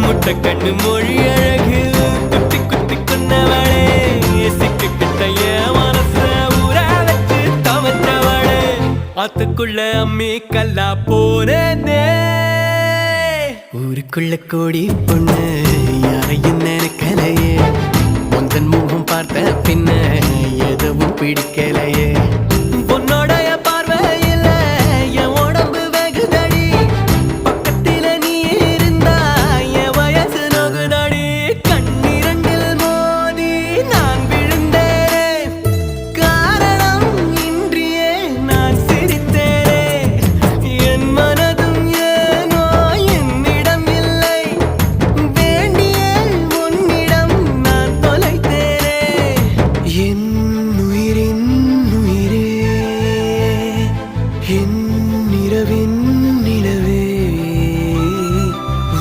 முட்டை கண்ணு மொழி அழகு குத்தி குத்தி கொன்னவளே சிக்கு கிட்டைய மனச ஊற வச்சு தவற்றவளே ஆத்துக்குள்ள அம்மி கல்லா போனே ஊருக்குள்ள கோடி பொண்ணு யாரையும் நினைக்கலையே உந்தன் முகம் பார்த்த பின்ன எதுவும் பிடிக்கலையே